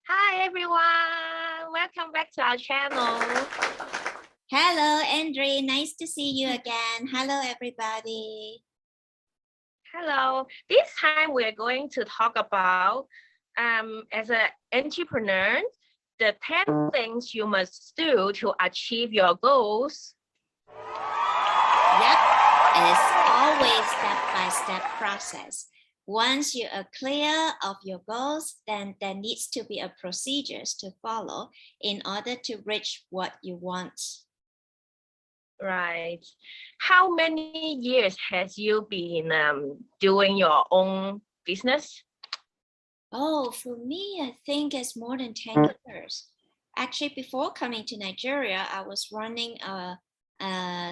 Hi everyone, welcome back to our channel. Hello, Andre. Nice to see you again. Hello, everybody. Hello, this time we're going to talk about as an entrepreneur, the 10 things you must do to achieve your goals. Yep, it's always step-by-step process. Once you are clear of your goals, then there needs to be a procedures to follow in order to reach what you want. Right. How many years has you been doing your own business? Oh, for me, I think it's more than 10 years. Actually, before coming to Nigeria, I was running a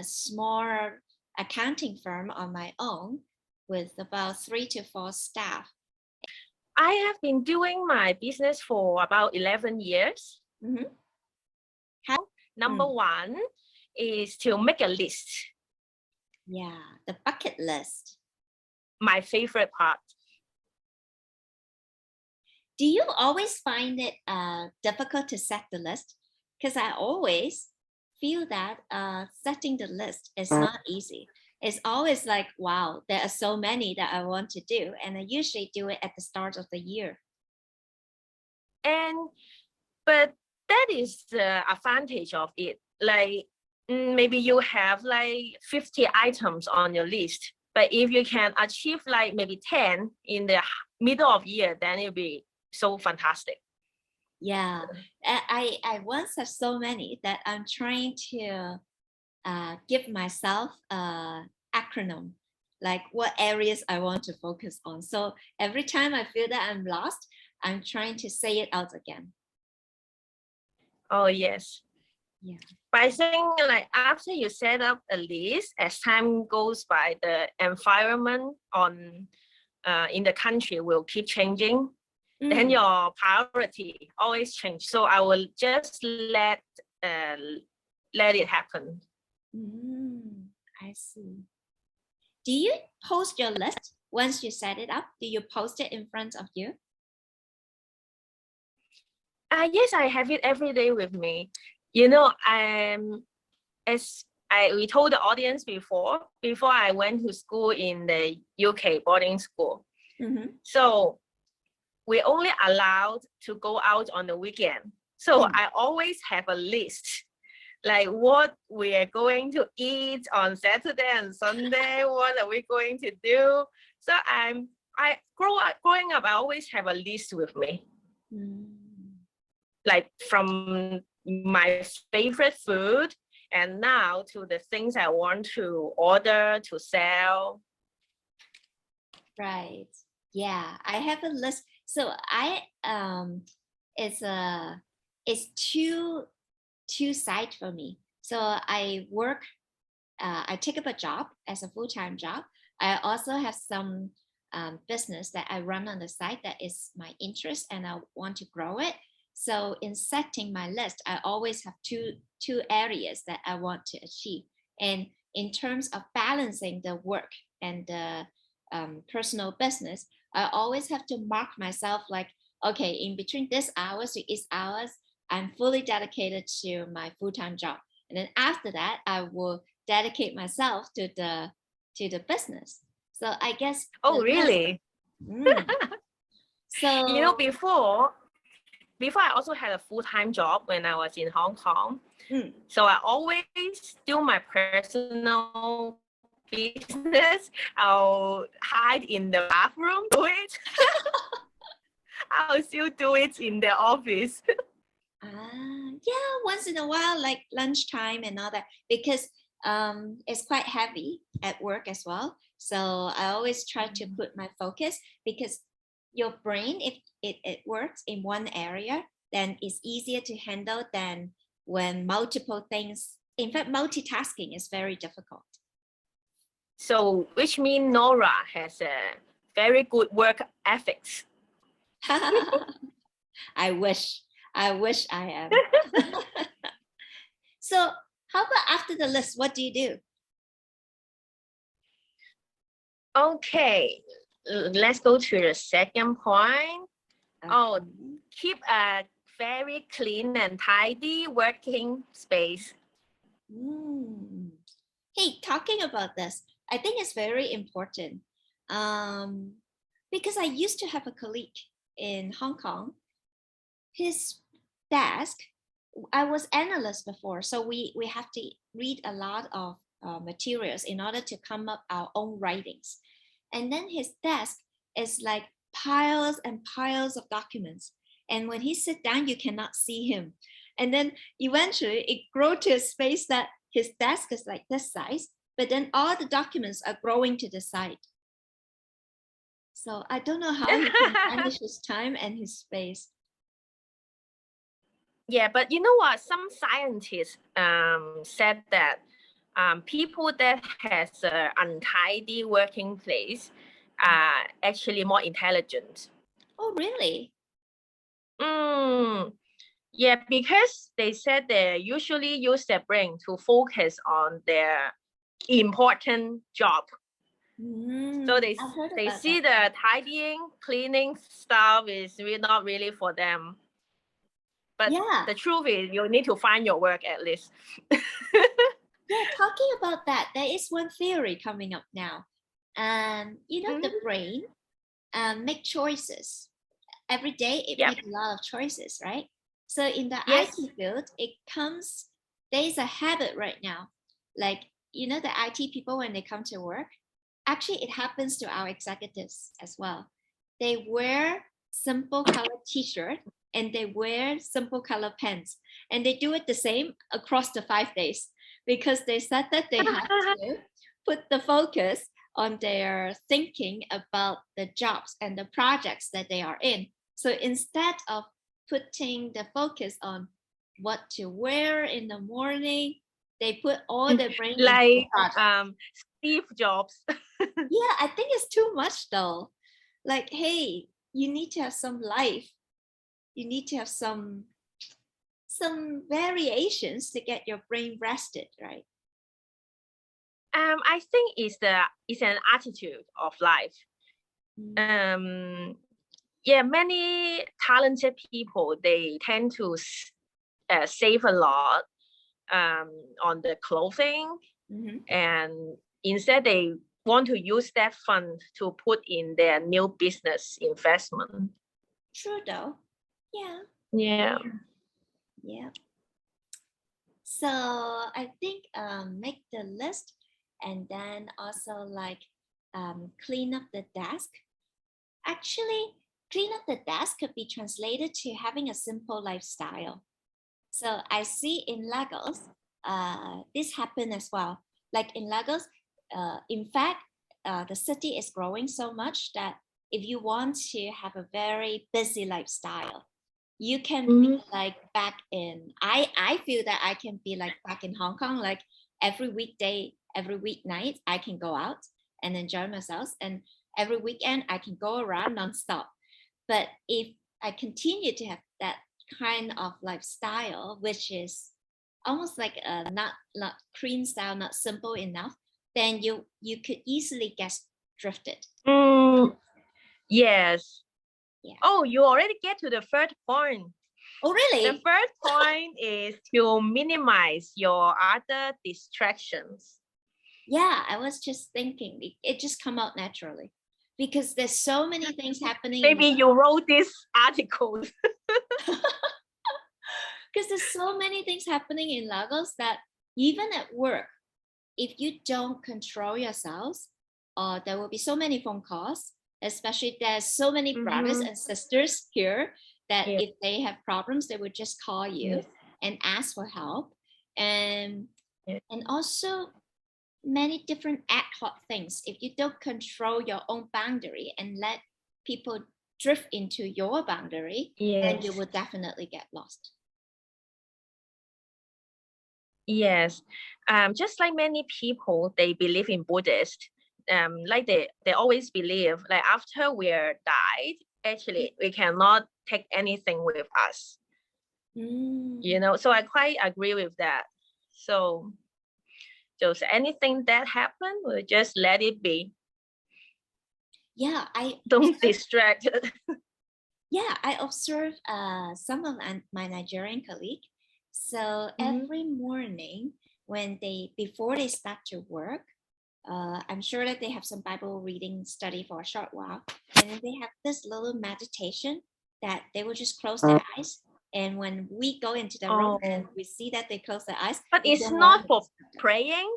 small accounting firm on my own with about 3 to 4 staff. I have been doing my business for about 11 years. Mm-hmm. Number one is to make a list. Yeah, the bucket list. My favorite part. Do you always find it difficult to set the list? Because I always feel that setting the list is not easy. It's always like, wow, there are so many that I want to do. And I usually do it at the start of the year. But that is the advantage of it. Like maybe you have like 50 items on your list, but if you can achieve like maybe 10 in the middle of year, then it'll be so fantastic. Yeah, I once have so many that I'm trying to give myself an acronym, like what areas I want to focus on. So every time I feel that I'm lost, I'm trying to say it out again. Oh, yes. Yeah. But I think like after you set up a list, as time goes by, the environment in the country will keep changing. Then your priority always change. So I will just let it happen. I see. Do you post your list once you set it up? Do you post it in front of you? Yes, I have it every day with me. You know, we told the audience before I went to school in the UK boarding school. So we only allowed to go out on the weekend. So I always have a list, like what we are going to eat on Saturday and Sunday. What are we going to do? So growing up, I always have a list with me. Like from my favorite food and now to the things I want to order to sell. Right. Yeah, I have a list. So it's two sides for me. So I take up a job as a full-time job. I also have some business that I run on the side that is my interest and I want to grow it. So in setting my list, I always have two areas that I want to achieve. And in terms of balancing the work and the personal business, I always have to mark myself like, okay, in between this hours to each hours, I'm fully dedicated to my full-time job. And then after that, I will dedicate myself to the business. So I guess. Oh, really? So you know, before I also had a full-time job when I was in Hong Kong. So I always do my personal business. I'll hide in the bathroom, do it. I'll still do it in the office. Yeah, once in a while, like lunchtime and all that, because it's quite heavy at work as well. So I always try to put my focus, because your brain, if it works in one area, then it's easier to handle than when multiple things. In fact, multitasking is very difficult. So which means Nora has a very good work ethics. I wish I am. So how about after the list, what do you do? Okay, let's go to the second point. keep a very clean and tidy working space. Hey, talking about this, I think it's very important because I used to have a colleague in Hong Kong. His desk, I was analyst before, so we have to read a lot of materials in order to come up our own writings. And then his desk is like piles and piles of documents. And when he sit down, you cannot see him. And then eventually it grew to a space that his desk is like this size, but then all the documents are growing to the side. So I don't know how he can manage his time and his space. Yeah, but you know what? Some scientists said that people that has an untidy working place are actually more intelligent. Oh, really? Yeah, because they said they usually use their brain to focus on their important job. So they see the tidying, cleaning stuff is really not really for them. But the truth is, you need to find your work at least. Yeah, talking about that, there is one theory coming up now. You know, the brain make choices. Every day it makes a lot of choices, right? So in the IT field, there's a habit right now. Like, you know, the IT people, when they come to work, actually it happens to our executives as well. They wear simple color t-shirt and they wear simple color pants, and they do it the same across the 5 days because they said that they have to put the focus on their thinking about the jobs and the projects that they are in. So instead of putting the focus on what to wear in the morning, they put all their brain like Steve Jobs. Yeah, I think it's too much though. Like, hey, you need to have some life. You need to have some variations to get your brain rested, right? I think it's an attitude of life. Yeah, many talented people, they tend to save a lot on the clothing, and instead they want to use that fund to put in their new business investment. True though. Yeah. So I think make the list, and then also like clean up the desk. Actually, clean up the desk could be translated to having a simple lifestyle. So I see in Lagos, this happened as well. Like in Lagos, in fact, the city is growing so much that if you want to have a very busy lifestyle, you can be like back in, I feel that I can be like back in Hong Kong, like every weekday, every weeknight, I can go out and enjoy myself. And every weekend, I can go around nonstop. But if I continue to have that kind of lifestyle, which is almost like not clean style, not simple enough, then you could easily get drifted. Yes. Yeah. Oh, you already get to the third point. Oh, really? The third point is to minimize your other distractions. Yeah, I was just thinking, it just come out naturally because there's so many things happening. Maybe you wrote this article. Because there's so many things happening in Lagos that even at work, if you don't control yourselves, there will be so many phone calls, especially there's so many brothers and sisters here that if they have problems, they would just call you and ask for help. And also many different ad hoc things. If you don't control your own boundary and let people drift into your boundary, then you will definitely get lost. Yes, just like many people, they believe in Buddhist. Like they always believe like after we're died, actually we cannot take anything with us. You know, so I quite agree with that. So just anything that happened, we'll just let it be. Yeah, don't distract. Yeah, I observe some of my Nigerian colleagues. So every morning before they start to work, I'm sure that they have some Bible reading study for a short while. And then they have this little meditation that they will just close their eyes. And when we go into the room and we see that they close their eyes. But it's not for praying?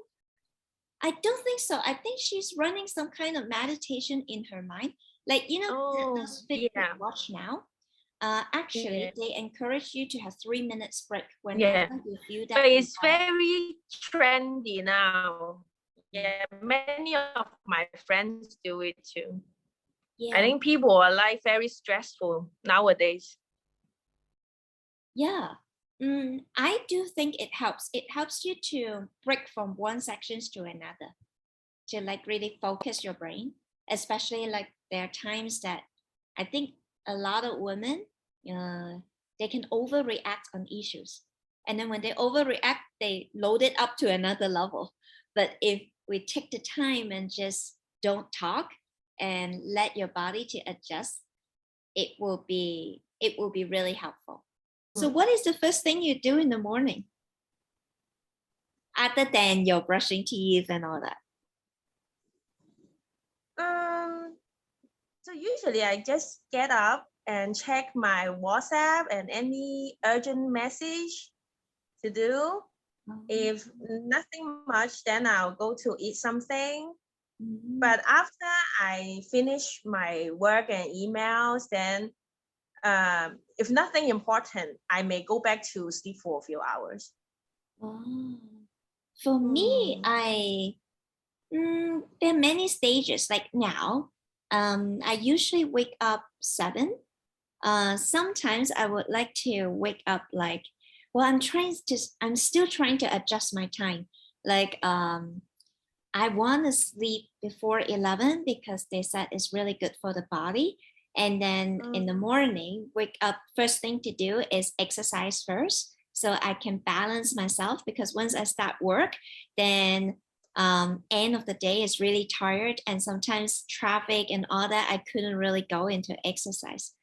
I don't think so. I think she's running some kind of meditation in her mind. Like, those people watch now. Actually, they encourage you to have 3 minutes break whenever you feel that. But it's very trendy now. Yeah, many of my friends do it too. Yeah. I think people are like very stressful nowadays. Yeah. I do think it helps. It helps you to break from one section to another, to like really focus your brain, especially like there are times that I think a lot of women, they can overreact on issues. And then when they overreact, they load it up to another level. But if we take the time and just don't talk and let your body to adjust, it will be really helpful. So what is the first thing you do in the morning? Other than your brushing teeth and all that? So usually I just get up and check my WhatsApp and any urgent message to do. If nothing much, then I'll go to eat something. But after I finish my work and emails, then if nothing important, I may go back to sleep for a few hours. For me, there are many stages. Like now, I usually wake up 7. Sometimes I would like to wake up like, I'm still trying to adjust my time. Like, I want to sleep before 11 because they said it's really good for the body. And then in the morning, wake up, first thing to do is exercise first. So I can balance myself, because once I start work, then end of the day is really tired, and sometimes traffic and all that, I couldn't really go into exercise.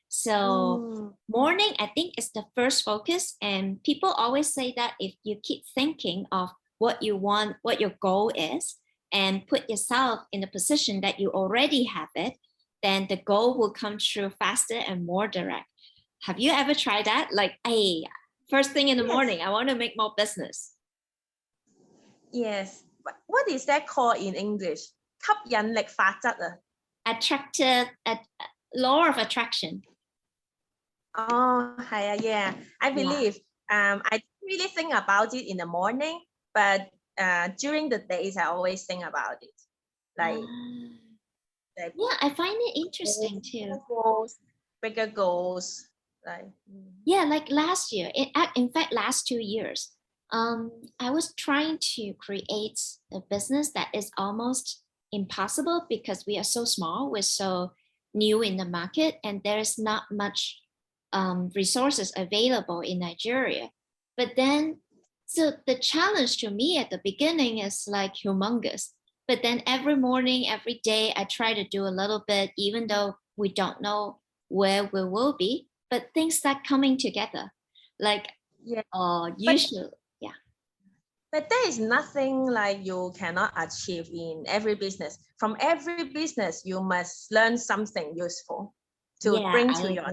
So morning, I think, is the first focus. And people always say that if you keep thinking of what you want, what your goal is, and put yourself in the position that you already have it, then the goal will come true faster and more direct. Have you ever tried that? Like, hey, first thing in the morning, I want to make more business. Yes. What is that called in English? 吸引力法則啊. Law of attraction. Oh, yeah. I believe I don't really think about it in the morning, but during the days I always think about it. Like I find it interesting too. Bigger goals. Like last year, in fact, last 2 years, I was trying to create a business that is almost impossible because we are so small, we're so new in the market, and there's not much resources available in Nigeria. But then, so the challenge to me at the beginning is like humongous. But then every morning, every day, I try to do a little bit, even though we don't know where we will be, but things start coming together. Like, usually. But there is nothing like you cannot achieve in every business. From every business, you must learn something useful to bring to your.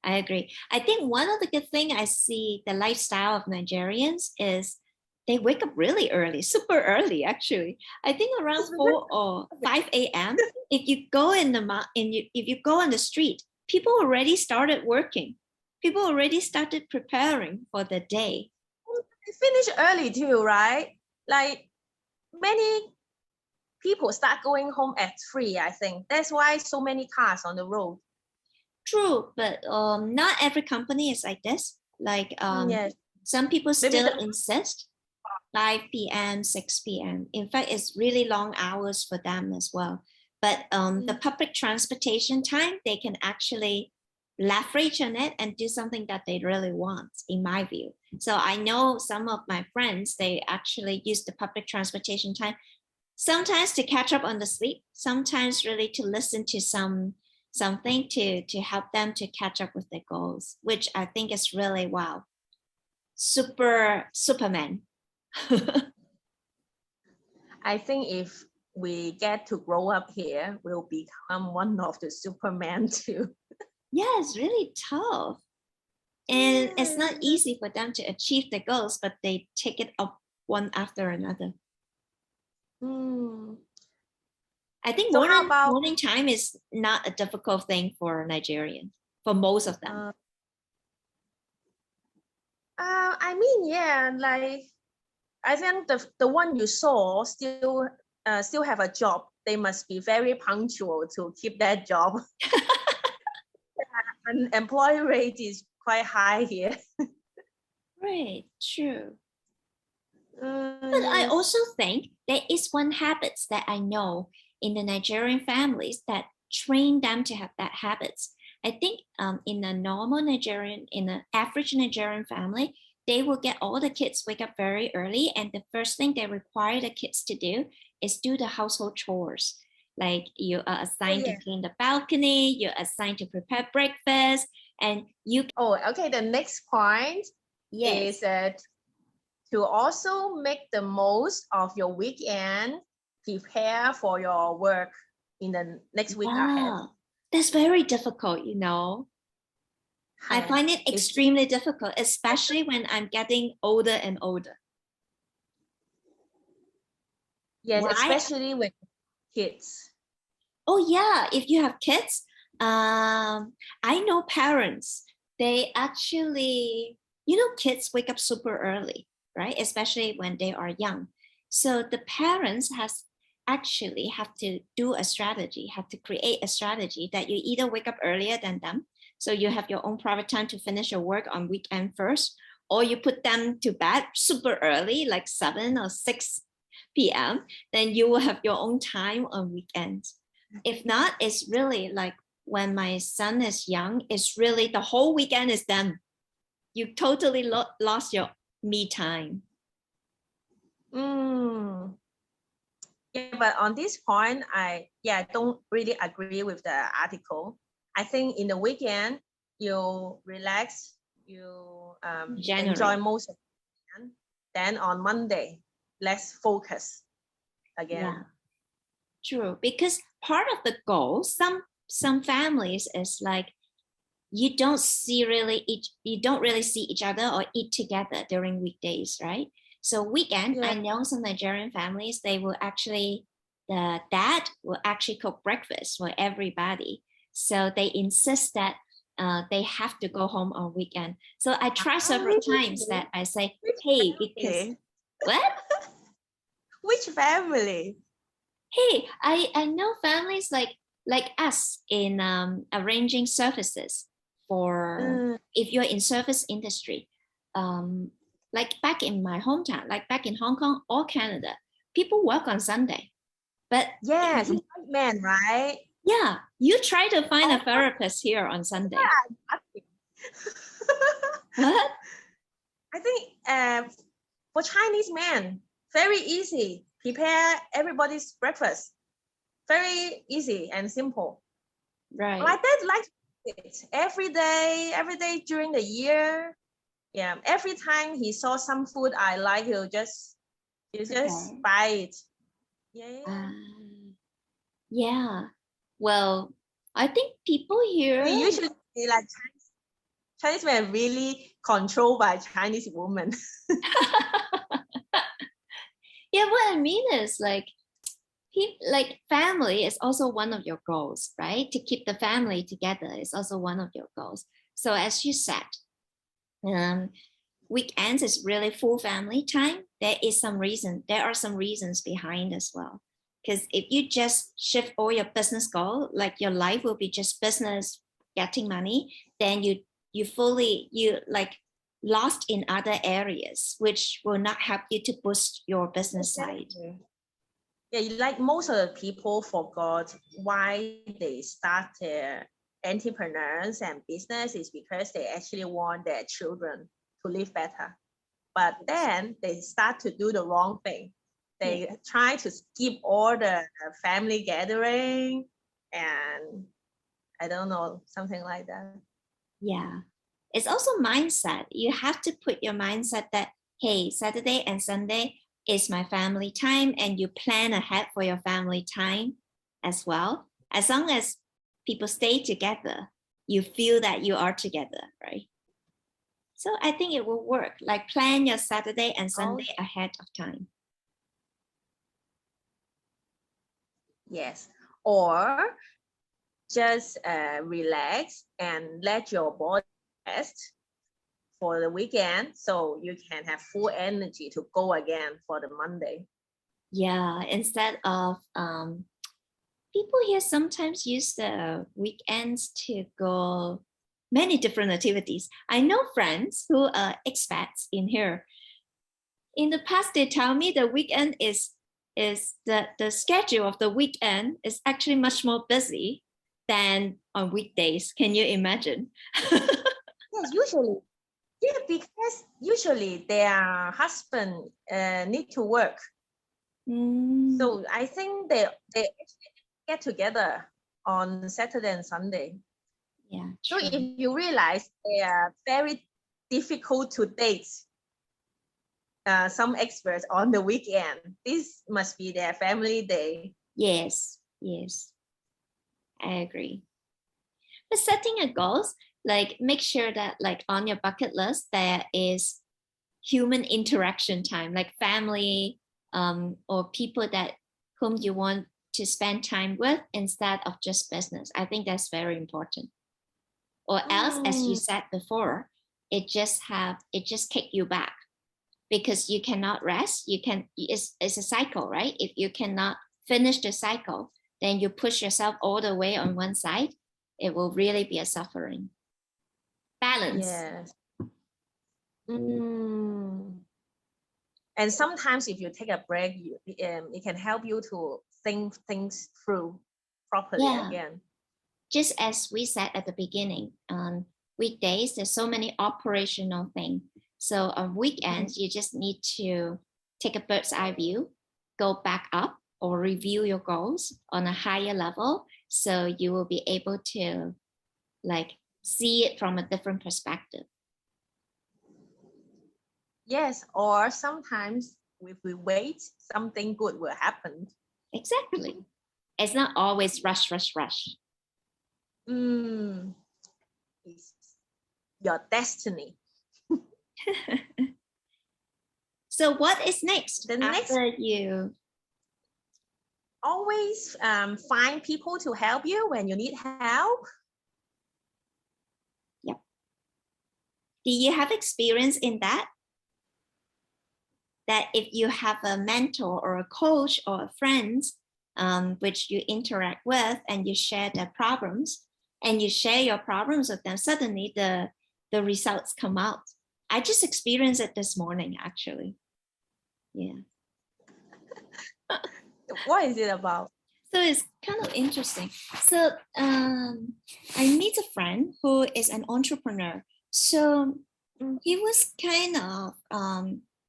I agree. I think one of the good things I see the lifestyle of Nigerians is they wake up really early, super early, actually. I think around 4 or 5 a.m. If you go if you go on the street, people already started working. People already started preparing for the day. Finish early too, right? Like many people start going home at 3, I think. That's why so many cars on the road. True, but not every company is like this. Like some people still insist 5 p.m., 6 p.m. In fact, it's really long hours for them as well. But the public transportation time, they can actually leverage on it and do something that they really want, in my view. So I know some of my friends, they actually use the public transportation time, sometimes to catch up on the sleep, sometimes really to listen to some something to help them to catch up with their goals, which I think is really, wow, Superman. I think if we get to grow up here, we'll become one of the Superman too. Yeah, it's really tough. And it's not easy for them to achieve their goals, but they take it up one after another. I think So morning time is not a difficult thing for Nigerians, for most of them. I mean, yeah, like I think the one you saw still have a job. They must be very punctual to keep that job. Unemployment rate is quite high here. Right, true. But I Yes. also think there is one habit that I know in the Nigerian families that train them to have that habits. I think in a normal Nigerian, in an average Nigerian family, they will get all the kids wake up very early, and the first thing they require the kids to do is do the household chores. Like you are assigned to clean the balcony, you're assigned to prepare breakfast, and you. Oh, okay. The next point is that to also make the most of your weekend, prepare for your work in the next week ahead. That's very difficult, you know. I find it extremely difficult, especially when I'm getting older and older. Yes, especially with kids. Oh yeah, if you have kids, I know parents, they actually, you know, kids wake up super early, right? Especially when they are young. So the parents actually have to do a strategy, have to create a strategy that you either wake up earlier than them, so you have your own private time to finish your work on weekend first, or you put them to bed super early, like 7 or 6 p.m., then you will have your own time on weekends. If not, it's really like when my son is young, it's really the whole weekend is them. You totally lost your me time. Yeah, but on this point, I don't really agree with the article. I think in the weekend, you relax, you enjoy most of the weekend. Then on Monday, let's focus again. Yeah, true. Because part of the goal, some families is like you don't really see each other or eat together during weekdays, right? So weekend, I know some Nigerian families, they will actually, the dad will actually cook breakfast for everybody. So they insist that they have to go home on weekend. So I try several times that I say, hey, because what? Which family? Hey, I know families like us in arranging services for if you're in service industry. Like back in my hometown, like back in Hong Kong or Canada, people work on Sunday. But yes, white man, right? Yeah, you try to find a therapist here on Sunday. Yeah, what? I think for Chinese men, very easy. Prepare everybody's breakfast. Very easy and simple. Right. My dad likes it every day during the year. Yeah, every time he saw some food I like, he'll just buy it. Yeah. Well, I think people here usually like Chinese men really controlled by Chinese women. Yeah, what I mean is like family is also one of your goals, right? To keep the family together is also one of your goals. So as you said, weekends is really full family time. There are some reasons behind as well. Because if you just shift all your business goal, like your life will be just business, getting money, then you like lost in other areas, which will not help you to boost your business side. Yeah, like most of the people forgot why they started entrepreneurs and business is because they actually want their children to live better. But then they start to do the wrong thing. They try to skip all the family gathering and I don't know, something like that. Yeah. It's also mindset. You have to put your mindset that, hey, Saturday and Sunday is my family time, and you plan ahead for your family time as well. As long as people stay together, you feel that you are together, right? So I think it will work. Like plan your Saturday and Sunday ahead of time. Yes. Or just relax and let your body rest for the weekend, so you can have full energy to go again for the Monday. Yeah, instead of people here sometimes use the weekends to go many different activities. I know friends who are expats in here. In the past, they tell me the weekend is the schedule of the weekend is actually much more busy than on weekdays. Can you imagine? Yes, usually. Yeah, because usually their husband need to work. So I think they get together on Saturday and Sunday. Yeah. So if you realize they are very difficult to date some experts on the weekend, this must be their family day. Yes, yes, I agree. But setting a goals, like make sure that like on your bucket list there is human interaction time, like family or people that whom you want to spend time with instead of just business. I think that's very important. Or else, as you said before, it just kick you back because you cannot rest. It's a cycle, right? If you cannot finish the cycle, then you push yourself all the way on one side. It will really be a suffering. Balance. Yes. And sometimes if you take a break, it can help you to think things through properly again. Just as we said at the beginning, on weekdays, there's so many operational things. So on weekends, you just need to take a bird's eye view, go back up or review your goals on a higher level. So you will be able to like see it from a different perspective. Yes, or sometimes if we wait, something good will happen. Exactly. It's not always rush, rush, rush. It's your destiny. So what is next? You always find people to help you when you need help. Yep. Do you have experience in that? That if you have a mentor or a coach or a friend which you interact with and you share their problems and you share your problems with them, suddenly the results come out. I just experienced it this morning, actually. Yeah. What is it about? So it's kind of interesting. So I meet a friend who is an entrepreneur. So he was kind of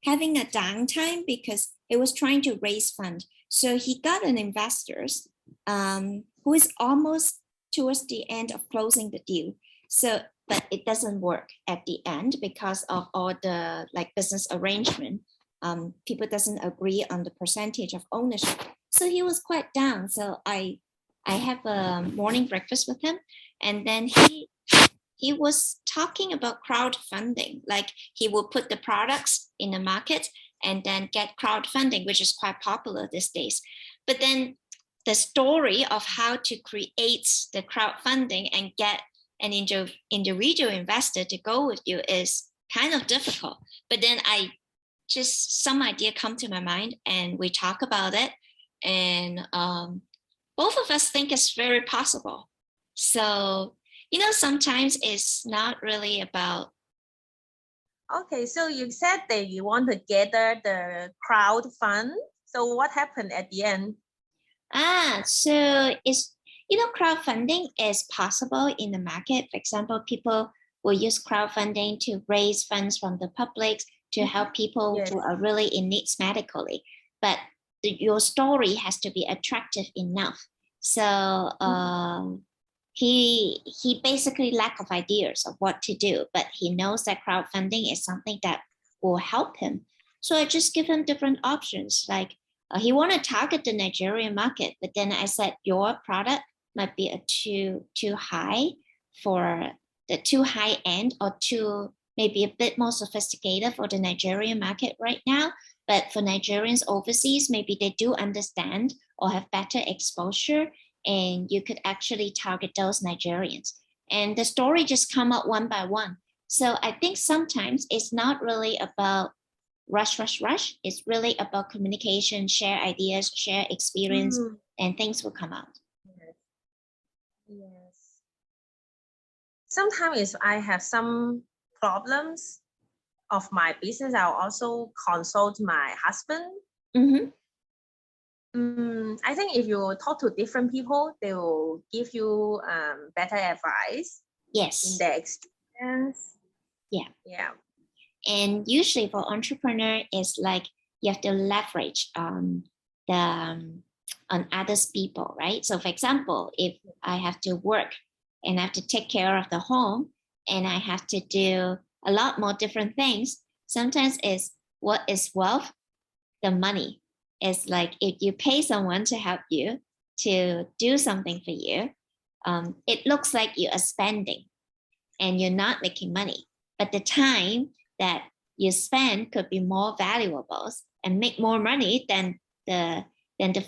having a downtime because he was trying to raise funds. So he got an investors who is almost towards the end of closing the deal. So, but it doesn't work at the end because of all the like business arrangement. People doesn't agree on the percentage of ownership. So he was quite down. So I have a morning breakfast with him, and then he was talking about crowdfunding. Like he will put the products in the market and then get crowdfunding, which is quite popular these days. But then the story of how to create the crowdfunding and get an individual investor to go with you is kind of difficult. But then some idea come to my mind and we talk about it. And both of us think it's very possible. So, sometimes it's not really about. Okay, so you said that you want to gather the crowd fund. So what happened at the end? So it's, crowdfunding is possible in the market. For example, people will use crowdfunding to raise funds from the public to help people who are really in need medically. But your story has to be attractive enough. So he basically lack of ideas of what to do, but he knows that crowdfunding is something that will help him. So I just give him different options. Like he want to target the Nigerian market, but then I said your product might be a too high for the too high end, or too maybe a bit more sophisticated for the Nigerian market right now. But for Nigerians overseas, maybe they do understand or have better exposure, and you could actually target those Nigerians. And the story just come out one by one. So I think sometimes it's not really about rush. It's really about communication, share ideas, share experience, and things will come out. Yes. Sometimes if I have some problems of my business, I'll also consult my husband. I think if you talk to different people, they will give you better advice. Yes. In their experience. Yeah. And usually for entrepreneur, it's like you have to leverage on others people, right? So for example, if I have to work and I have to take care of the home and I have to do a lot more different things, sometimes it's what is wealth? The money. It's like if you pay someone to help you to do something for you, it looks like you are spending and you're not making money. But the time that you spend could be more valuable and make more money than the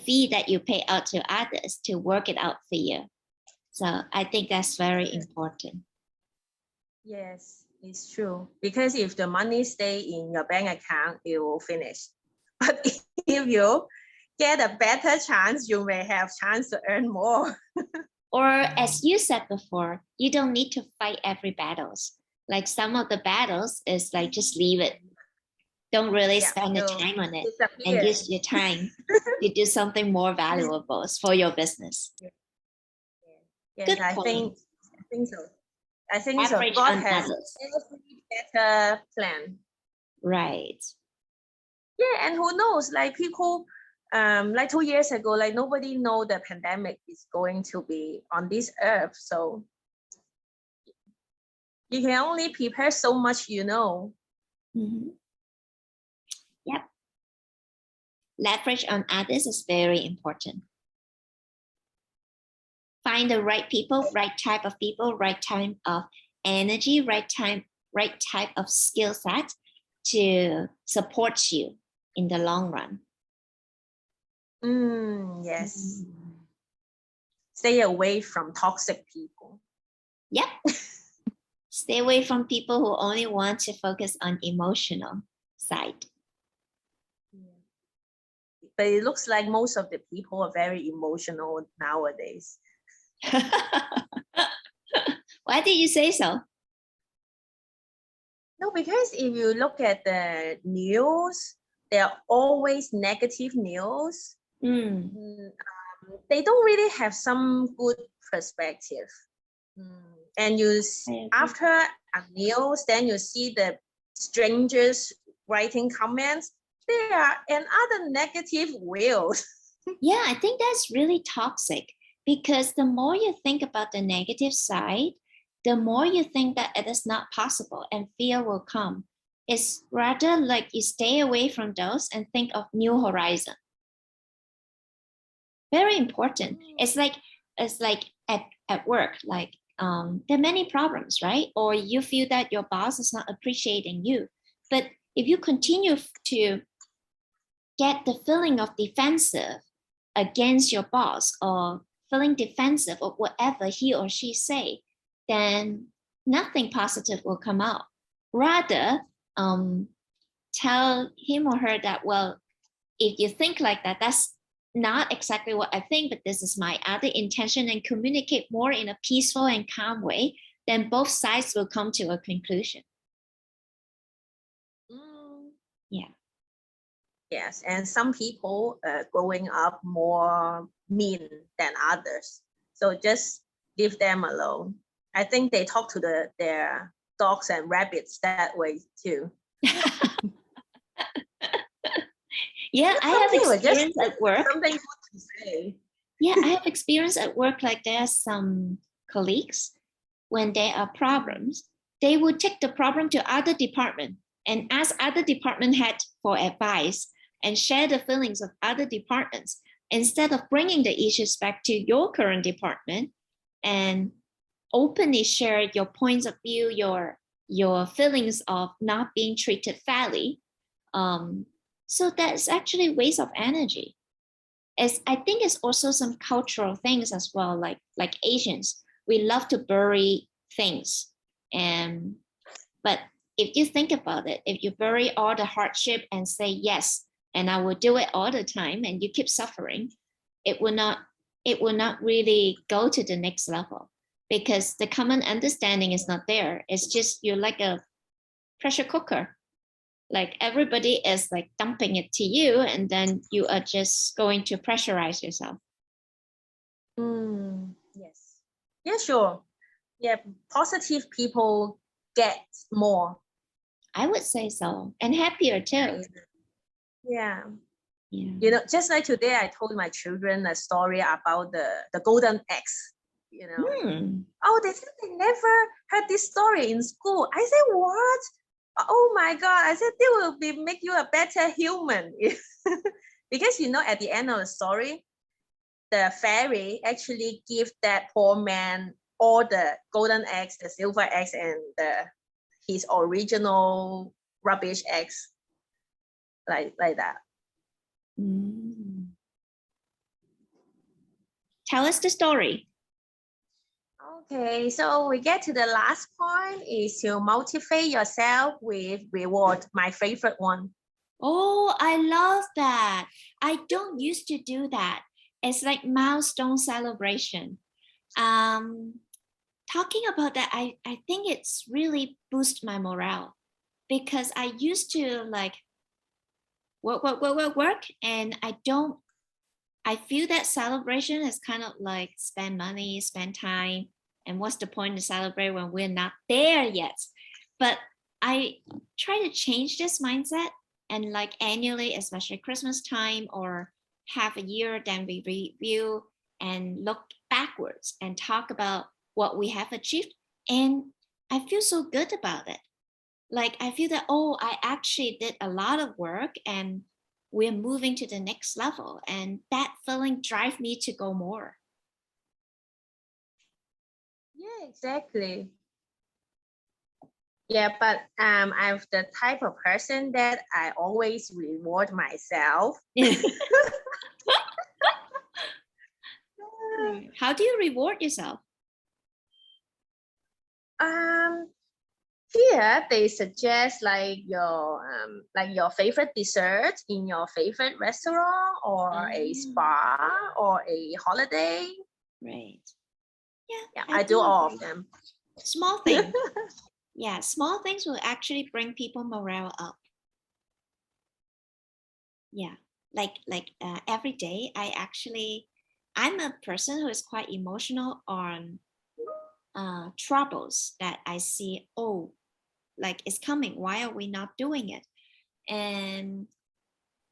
fee that you pay out to others to work it out for you. So I think that's very important. Yes, it's true. Because if the money stay in your bank account, it will finish. But if you get a better chance, you may have chance to earn more. Or as you said before, you don't need to fight every battles. Like some of the battles is like just leave it. Don't really spend the time on it and use your time to do something more valuable for your business. Yes, Good I point. think so. I think Average so. God on has others. every better plan. Right. Yeah, and who knows? Like people, like 2 years ago, like nobody know the pandemic is going to be on this earth. So you can only prepare so much, you know. Yep. Leverage on others is very important. Find the right people, right type of people, right type of energy, right type of skill set to support you in the long run. Yes. Stay away from toxic people. Yep. Stay away from people who only want to focus on emotional side. But it looks like most of the people are very emotional nowadays. Why did you say so? No, because if you look at the news, there are always negative news. They don't really have some good perspective. And you after a news, then you see the strangers writing comments. There are another negative wheels. Yeah, I think that's really toxic, because the more you think about the negative side, the more you think that it is not possible and fear will come. It's rather like you stay away from those and think of new horizon. Very important. It's like at work, like there are many problems, right? Or you feel that your boss is not appreciating you. But if you continue to get the feeling of defensive against your boss, or feeling defensive of whatever he or she say, then nothing positive will come out. Rather, tell him or her that, well, if you think like that, that's not exactly what I think, but this is my other intention, and communicate more in a peaceful and calm way, then both sides will come to a conclusion. Yeah. Yes, and some people growing up more mean than others. So just leave them alone. I think they talk to their dogs and rabbits that way too. Yeah, I have experience at work. Something good to say. Yeah, I have experience at work. Like there are some colleagues, when there are problems, they would take the problem to other department and ask other department head for advice and share the feelings of other departments instead of bringing the issues back to your current department and openly share your points of view, your feelings of not being treated fairly. So that's actually a waste of energy. I think it's also some cultural things as well, like Asians, we love to bury things. But if you think about it, if you bury all the hardship and say, yes, and I will do it all the time, and you keep suffering, it will not really go to the next level because the common understanding is not there. It's just you're like a pressure cooker. Like everybody is like dumping it to you, and then you are just going to pressurize yourself. Yes. Yeah, sure. Yeah, positive people get more. I would say so, and happier too. Yeah. You know, just like today, I told my children a story about the golden eggs. You know, oh, they said they never heard this story in school. I said, what? Oh my God! I said they will make you a better human, because you know at the end of the story, the fairy actually give that poor man all the golden eggs, the silver eggs, and his original rubbish eggs, like that. Tell us the story. Okay, so we get to the last point is to motivate yourself with reward, my favorite one. Oh, I love that. I don't used to do that. It's like milestone celebration. Talking about that, I think it's really boost my morale because I used to like work, and I feel that celebration is kind of like spend money, spend time, and what's the point to celebrate when we're not there yet? But I try to change this mindset, and like annually, especially Christmas time or half a year, then we review and look backwards and talk about what we have achieved. And I feel so good about it. Like I feel that, oh, I actually did a lot of work and we're moving to the next level, and that feeling drives me to go more. Yeah, exactly. Yeah, but I'm the type of person that I always reward myself. How do you reward yourself? Here they suggest like your favorite dessert in your favorite restaurant or a spa or a holiday. Right. Yeah, I do all of them. Small things. Yeah, small things will actually bring people morale up. Yeah, like every day, I'm a person who is quite emotional on troubles that I see. Oh, like it's coming. Why are we not doing it? And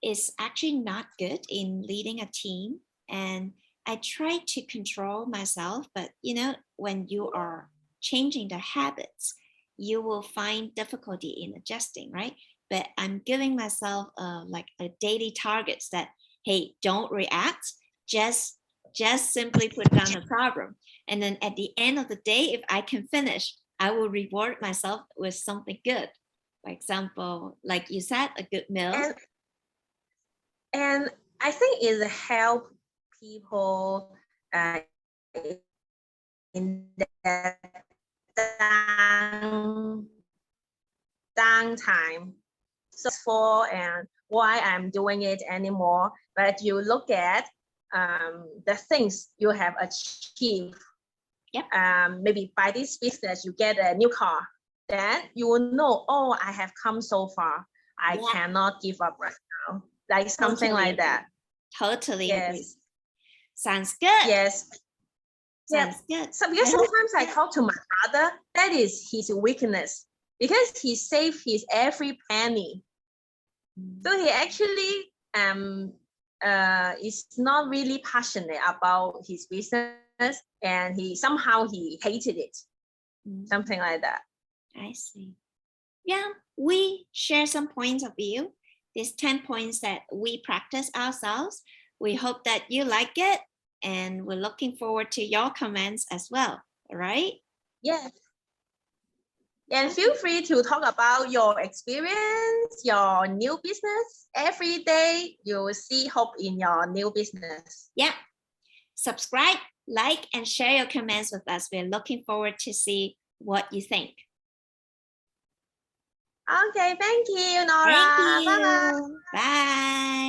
it's actually not good in leading a team. And I try to control myself, but you know, when you are changing the habits, you will find difficulty in adjusting, right? But I'm giving myself like a daily targets that, hey, don't react, just simply put down the problem. And then at the end of the day, if I can finish, I will reward myself with something good. For example, like you said, a good meal. And I think it helps people in that downtime. So for and why I'm doing it anymore, but you look at the things you have achieved. Yep. Maybe by this business you get a new car, then you will know, oh, I have come so far. I cannot give up right now. Like something totally like that. Totally agree. Sounds good. Yes. Sounds good. So because sometimes I talk to my brother, that is his weakness, because he saved his every penny. So he actually is not really passionate about his business and somehow he hated it. Something like that. I see. Yeah, we share some points of view. These 10 points that we practice ourselves. We hope that you like it, and we're looking forward to your comments as well. All right? Yes. And feel free to talk about your experience, your new business. Every day you will see hope in your new business. Yeah. Subscribe, like, and share your comments with us. We're looking forward to see what you think. Okay, thank you, Nora. Thank you. Bye-bye. Bye.